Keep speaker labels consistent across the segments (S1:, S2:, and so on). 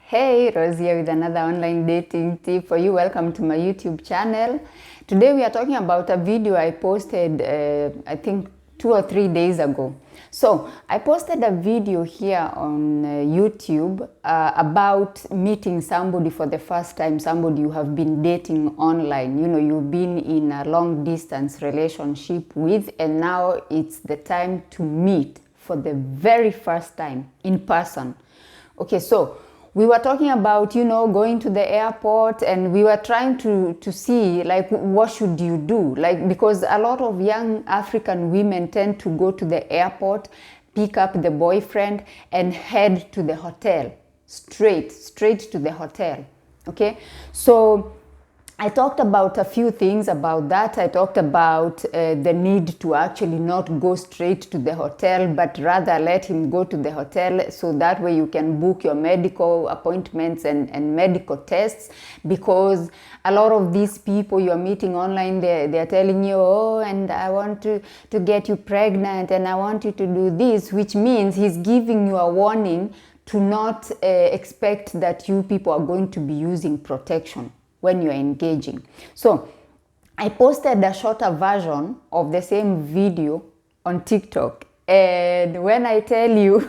S1: Hey, Rose here with another online dating tip for you. Welcome to my YouTube channel. Today we are talking about a video I posted, I think 2 or 3 days ago. So I posted a video here on YouTube about meeting somebody for the first time, somebody you have been dating online. You know, you've been in a long distance relationship with, and now it's the time to meet for the very first time in person. Okay, so we were talking about, going to the airport, and we were trying to see, like, what should you do? Like, because a lot of young African women tend to go to the airport, pick up the boyfriend, and head to the hotel, straight to the hotel. Okay, so I talked about a few things about that. I talked about the need to actually not go straight to the hotel, but rather let him go to the hotel, so that way you can book your medical appointments and medical tests, because a lot of these people you're meeting online, they're telling you, oh, and I want to get you pregnant, and I want you to do this, which means he's giving you a warning to not expect that you people are going to be using protection when you're engaging. So I posted a shorter version of the same video on TikTok, and when I tell you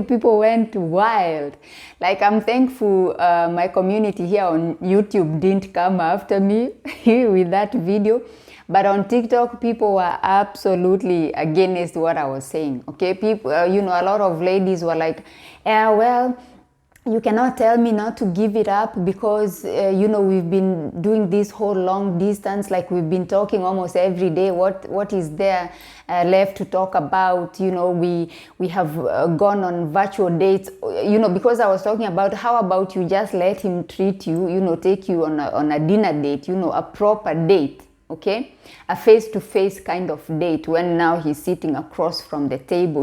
S1: people went wild. Like, I'm thankful my community here on YouTube didn't come after me with that video, but on TikTok people were absolutely against what I was saying. Okay, people, a lot of ladies were like, well, you cannot tell me not to give it up, because we've been doing this whole long distance, like we've been talking almost every day. What is there left to talk about? We have gone on virtual dates, because I was talking about, how about you just let him treat you, take you on a dinner date, a proper date. Okay, a face-to-face kind of date, when now he's sitting across from the table,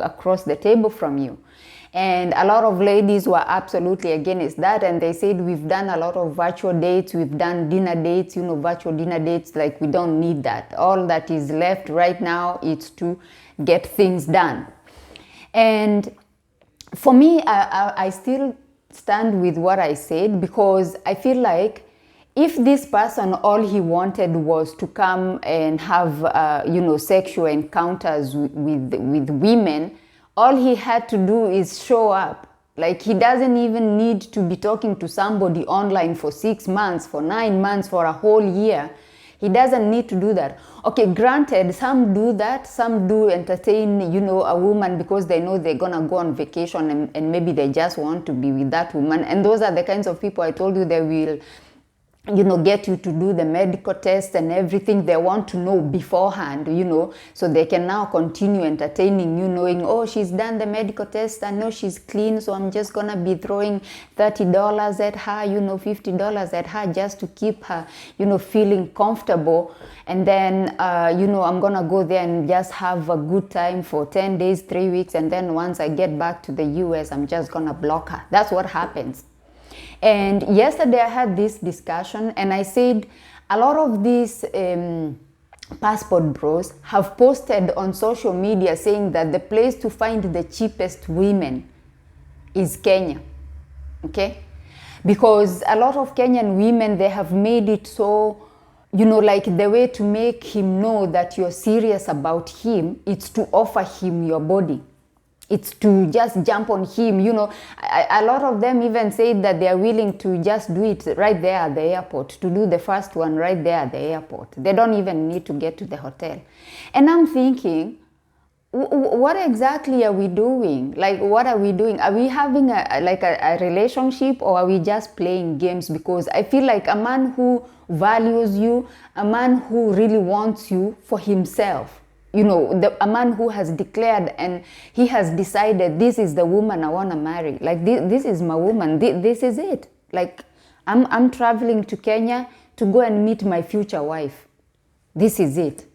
S1: across the table from you. And a lot of ladies were absolutely against that, and they said, we've done a lot of virtual dates, we've done dinner dates, virtual dinner dates, like, we don't need that. All that is left right now is to get things done. And for me, I still stand with what I said, because I feel like if this person, all he wanted was to come and have sexual encounters with women, all he had to do is show up. Like, he doesn't even need to be talking to somebody online for 6 months, for 9 months, for a whole year. He doesn't need to do that. Okay, granted, some do that. Some do entertain, a woman because they know they're gonna go on vacation, and maybe they just want to be with that woman. And those are the kinds of people I told you, they will get you to do the medical test and everything. They want to know beforehand, so they can now continue entertaining you, knowing, oh, she's done the medical test, I know she's clean, so I'm just gonna be throwing $30 at her, $50 at her, just to keep her, feeling comfortable. And then, I'm gonna go there and just have a good time for 10 days, 3 weeks, and then once I get back to the US, I'm just gonna block her. That's what happens. And yesterday I had this discussion, and I said a lot of these passport bros have posted on social media saying that the place to find the cheapest women is Kenya. Okay, because a lot of Kenyan women, they have made it so, like, the way to make him know that you're serious about him, it's to offer him your body. It's to just jump on him, A lot of them even say that they are willing to just do it right there at the airport, to do the first one right there at the airport. They don't even need to get to the hotel. And I'm thinking, what exactly are we doing? Like, what are we doing? Are we having a relationship, or are we just playing games? Because I feel like a man who values you, a man who really wants you for himself, a man who has declared and he has decided, this is the woman I want to marry. Like, this is my woman. This is it. Like, I'm traveling to Kenya to go and meet my future wife. This is it.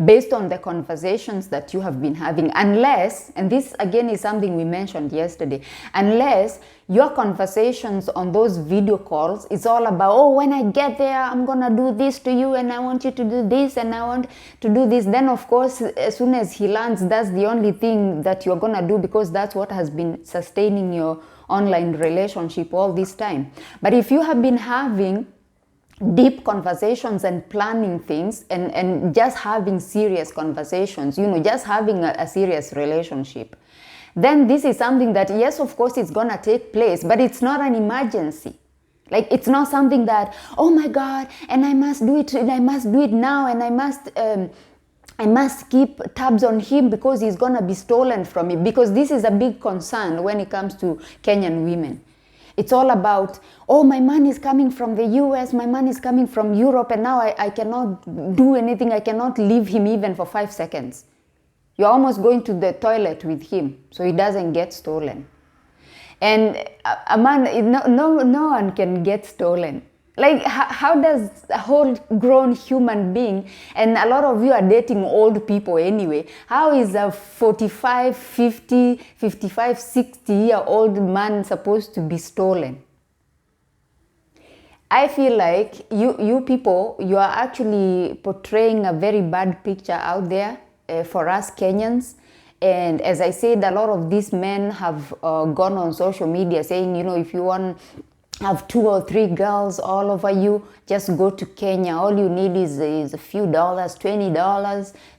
S1: based on the conversations that you have been having, unless, and this again is something we mentioned yesterday, unless your conversations on those video calls is all about, oh, when I get there, I'm gonna do this to you, and I want you to do this, and I want to do this. Then of course, as soon as he lands, that's the only thing that you're gonna do, because that's what has been sustaining your online relationship all this time. But if you have been having deep conversations and planning things, and just having serious conversations, just having a serious relationship, then this is something that, yes, of course, it's gonna take place, but it's not an emergency. Like, it's not something that, oh my God, and I must do it, and I must do it now, and I must keep tabs on him because he's gonna be stolen from me, because this is a big concern when it comes to Kenyan women. It's all about, oh, my man is coming from the US, my man is coming from Europe, and now I cannot do anything, I cannot leave him even for 5 seconds. You're almost going to the toilet with him so he doesn't get stolen. And a man, no one can get stolen. Like, how does a whole grown human being, and a lot of you are dating old people anyway, how is a 45, 50, 55, 60-year-old man supposed to be stolen? I feel like you people, you are actually portraying a very bad picture out there for us Kenyans. And as I said, a lot of these men have gone on social media saying, if you want have 2 or 3 girls all over you, just go to Kenya. All you need is a few dollars, $20,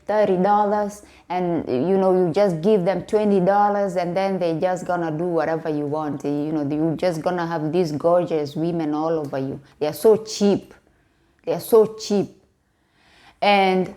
S1: $30, and you just give them $20, and then they just gonna do whatever you want. You're just gonna have these gorgeous women all over you. They are so cheap. They are so cheap. And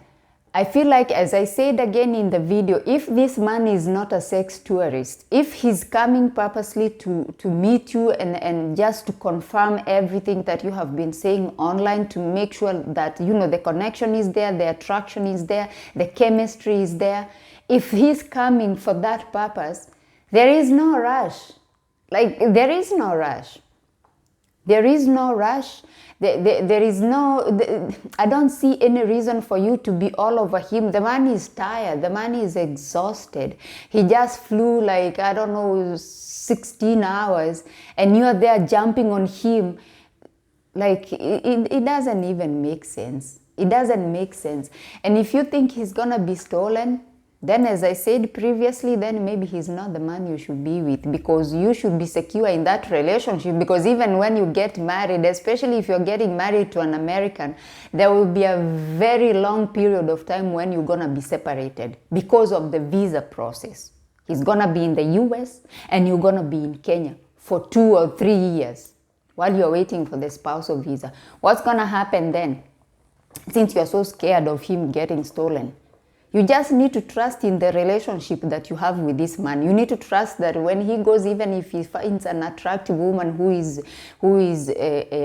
S1: I feel like, as I said again in the video, if this man is not a sex tourist, if he's coming purposely to meet you and just to confirm everything that you have been saying online, to make sure that, the connection is there, the attraction is there, the chemistry is there, if he's coming for that purpose, there is no rush. Like, there is no rush. There is no rush. There is no, I don't see any reason for you to be all over him. The man is tired. The man is exhausted. He just flew like, 16 hours, and you're there jumping on him. Like, it doesn't even make sense. It doesn't make sense. And if you think he's gonna be stolen, then, as I said previously, then maybe he's not the man you should be with, because you should be secure in that relationship. Because even when you get married, especially if you're getting married to an American, there will be a very long period of time when you're gonna be separated because of the visa process. He's gonna be in the US and you're gonna be in Kenya for 2 or 3 years while you're waiting for the spousal visa. What's gonna happen then, since you're so scared of him getting stolen? You just need to trust in the relationship that you have with this man. You need to trust that when he goes, even if he finds an attractive woman who is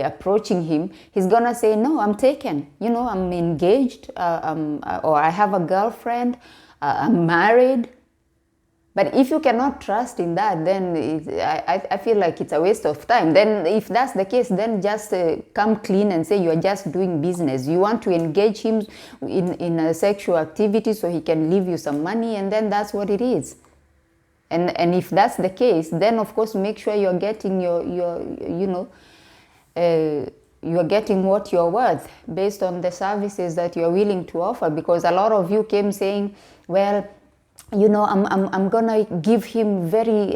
S1: approaching him, he's gonna say, no, I'm taken. I'm engaged, or I have a girlfriend, I'm married. But if you cannot trust in that, then I feel like it's a waste of time. Then if that's the case, then just come clean and say you're just doing business. You want to engage him in a sexual activity so he can leave you some money, and then that's what it is. And if that's the case, then of course make sure you're getting you're getting what you're worth based on the services that you're willing to offer. Because a lot of you came saying, well, I'm gonna give him very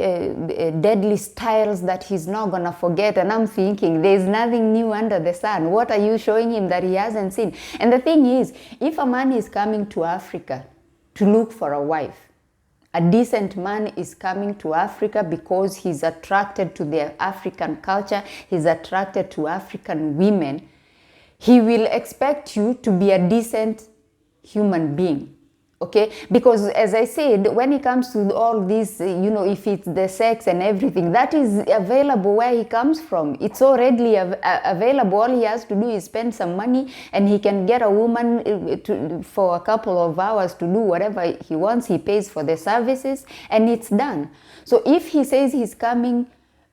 S1: deadly styles that he's not gonna forget. And I'm thinking, there's nothing new under the sun. What are you showing him that he hasn't seen? And the thing is, if a man is coming to Africa to look for a wife, a decent man is coming to Africa because he's attracted to the African culture, he's attracted to African women, he will expect you to be a decent human being. Okay, because as I said, when it comes to all this, if it's the sex and everything, that is available where he comes from. It's already available. All he has to do is spend some money and he can get a woman for a couple of hours to do whatever he wants. He pays for the services and it's done. So if he says he's coming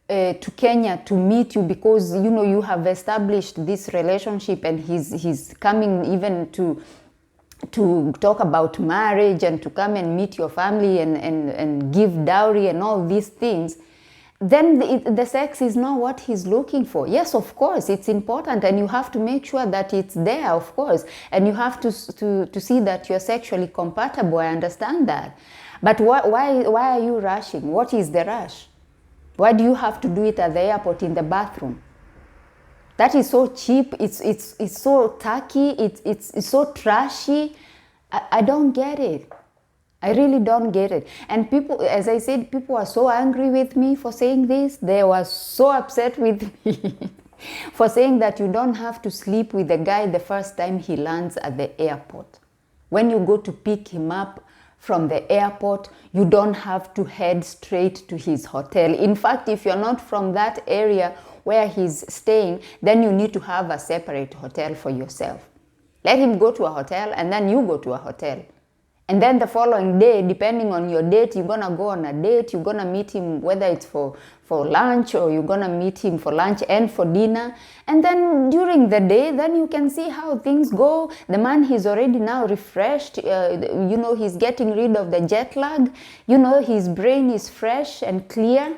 S1: to Kenya to meet you because, you have established this relationship, and he's coming even to to talk about marriage and to come and meet your family and give dowry and all these things, then the sex is not what he's looking for. Yes, of course, it's important, and you have to make sure that it's there, of course, and you have to see that you're sexually compatible. I understand that. But why are you rushing? What is the rush? Why do you have to do it at the airport in the bathroom? That is so cheap. It's so tacky. It's so trashy. I don't get it. I really don't get it. And people, as I said, people are so angry with me for saying this. They were so upset with me for saying that you don't have to sleep with the guy the first time he lands at the airport. When you go to pick him up from the airport, you don't have to head straight to his hotel. In fact, if you're not from that area where he's staying, then you need to have a separate hotel for yourself. Let him go to a hotel and then you go to a hotel. And then the following day, depending on your date, you're going to go on a date, you're going to meet him, whether it's for lunch, or you're going to meet him for lunch and for dinner. And then during the day, then you can see how things go. The man, he's already now refreshed. He's getting rid of the jet lag. His brain is fresh and clear.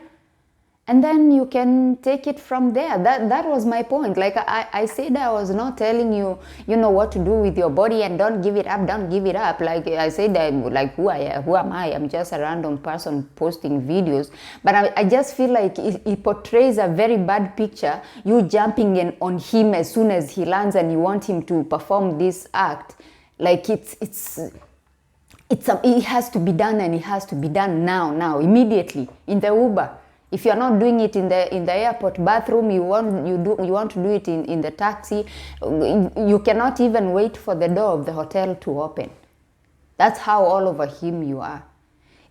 S1: And then you can take it from there. That was my point. Like I said, I was not telling you, what to do with your body and don't give it up, don't give it up. Like I said, who am I? I'm just a random person posting videos. But I just feel like it portrays a very bad picture. You jumping on him as soon as he lands and you want him to perform this act. Like it has to be done, and it has to be done now, immediately, in the Uber. If you're not doing it in the airport bathroom, you want to do it in the taxi. You cannot even wait for the door of the hotel to open. That's how all over him you are.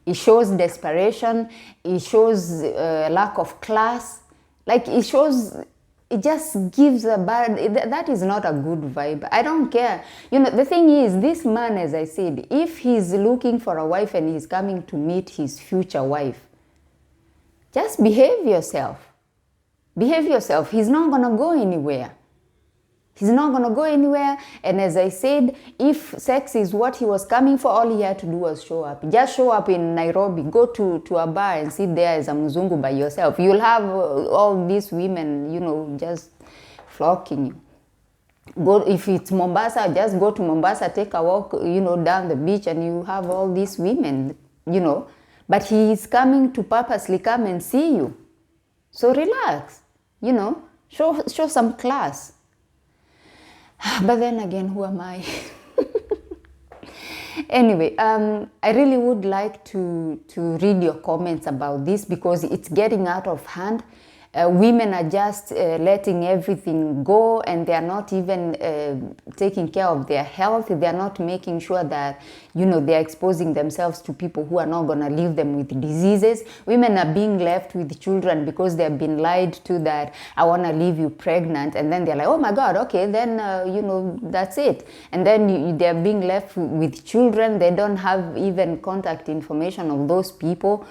S1: It shows desperation. It shows lack of class. Like it just gives a bad, that is not a good vibe. I don't care. The thing is, this man, as I said, if he's looking for a wife and he's coming to meet his future wife, just behave yourself. Behave yourself. He's not going to go anywhere. He's not going to go anywhere. And as I said, if sex is what he was coming for, all he had to do was show up. Just show up in Nairobi. Go to a bar and sit there as a mzungu by yourself. You'll have all these women, just flocking you. Go, if it's Mombasa, just go to Mombasa, take a walk, down the beach, and you have all these women, But he is coming to purposely come and see you. So relax, show some class. But then again, who am I? Anyway, I really would like to read your comments about this, because it's getting out of hand. Women are just letting everything go, and they are not even taking care of their health. They are not making sure that, they are exposing themselves to people who are not going to leave them with diseases. Women are being left with children because they have been lied to that, I want to leave you pregnant. And then they're like, oh my God, okay, then, that's it. And then they're being left with children. They don't have even contact information of those people.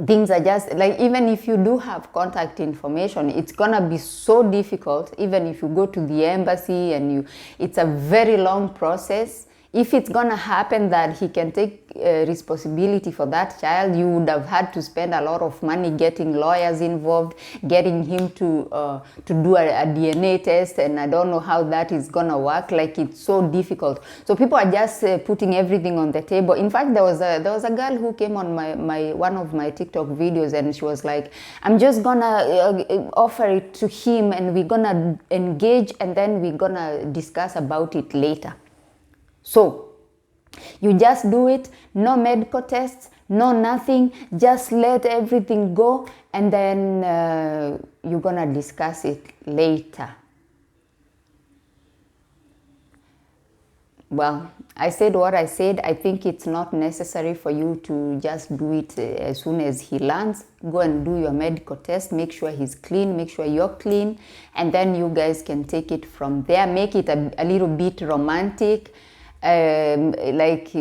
S1: Things are just like, even if you do have contact information, it's gonna be so difficult. Even if you go to the embassy and it's a very long process. If it's gonna happen that he can take responsibility for that child, you would have had to spend a lot of money getting lawyers involved, getting him to do a DNA test, and I don't know how that is gonna work. Like, it's so difficult. So people are just putting everything on the table. In fact, there was a girl who came on my one of my TikTok videos, and she was like, I'm just gonna offer it to him, and we're gonna engage, and then we're gonna discuss about it later. So you just do it, no medical tests, no nothing, just let everything go, and then you're gonna discuss it later. Well, I said what I said. I think it's not necessary for you to just do it as soon as he lands. Go and do your medical test, make sure he's clean, make sure you're clean, and then you guys can take it from there. Make it a little bit romantic. Like,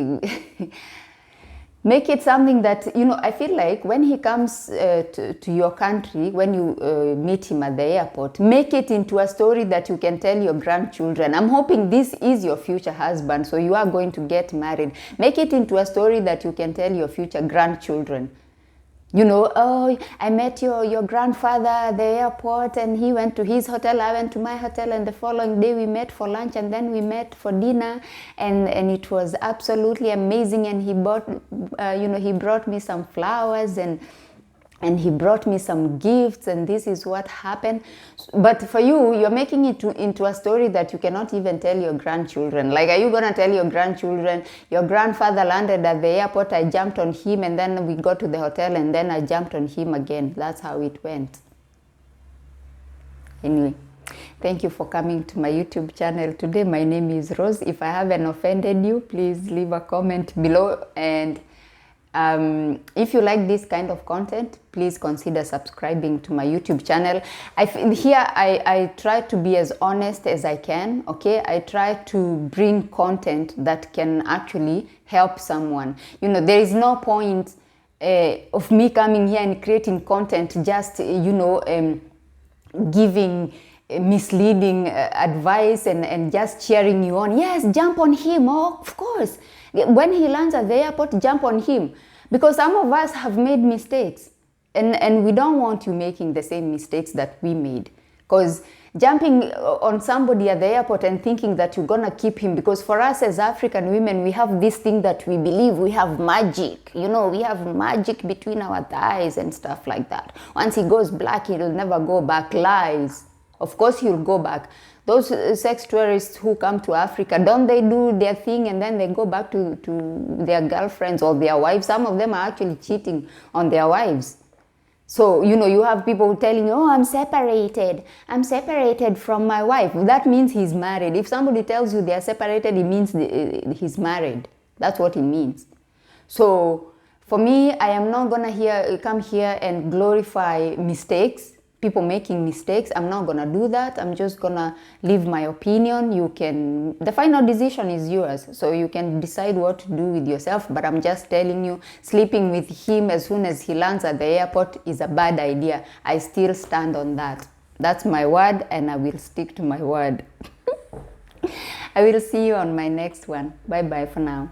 S1: Make it something that, you know, I feel like when he comes to your country, when you meet him at the airport, make it into a story that you can tell your grandchildren. I'm hoping this is your future husband, so you are going to get married. Make it into a story that you can tell your future grandchildren. You know, oh, I met your grandfather at the airport and he went to his hotel, I went to my hotel, and the following day we met for lunch and then we met for dinner, and it was absolutely amazing, and he bought, you know, he brought me some flowers and he brought me some gifts, and this is what happened. But for you, you're making it into a story that you cannot even tell your grandchildren. Like, are you going to tell your grandchildren, your grandfather landed at the airport, I jumped on him, and then we got to the hotel, and then I jumped on him again. That's how it went. Anyway, thank you for coming to my YouTube channel today. My name is Rose. If I haven't offended you, please leave a comment below, and if you like this kind of content, please consider subscribing to my YouTube channel. I try to be as honest as I can, okay? I try to bring content that can actually help someone. You know, there is no point of me coming here and creating content just, you know, giving misleading advice and just cheering you on. Yes, jump on him. Oh, of course. When he lands at the airport, jump on him. Because some of us have made mistakes. And we don't want you making the same mistakes that we made. Because jumping on somebody at the airport and thinking that you're going to keep him, because for us as African women, we have this thing that we believe we have magic. You know, we have magic between our thighs and stuff like that. Once he goes black, he'll never go back. Lies. Of course he'll go back. Those sex tourists who come to Africa, don't they do their thing and then they go back to their girlfriends or their wives? Some of them are actually cheating on their wives. So, you know, you have people telling you, oh, I'm separated from my wife. That means he's married. If somebody tells you they're separated, it means he's married. That's what it means. So, for me, I am not gonna come here and glorify mistakes, people making mistakes. I'm not gonna do that. I'm just gonna leave my opinion. The final decision is yours, so you can decide what to do with yourself. But I'm just telling you, sleeping with him as soon as he lands at the airport is a bad idea. I still stand on that. That's my word, and I will stick to my word. I will see you on my next one. Bye bye for now.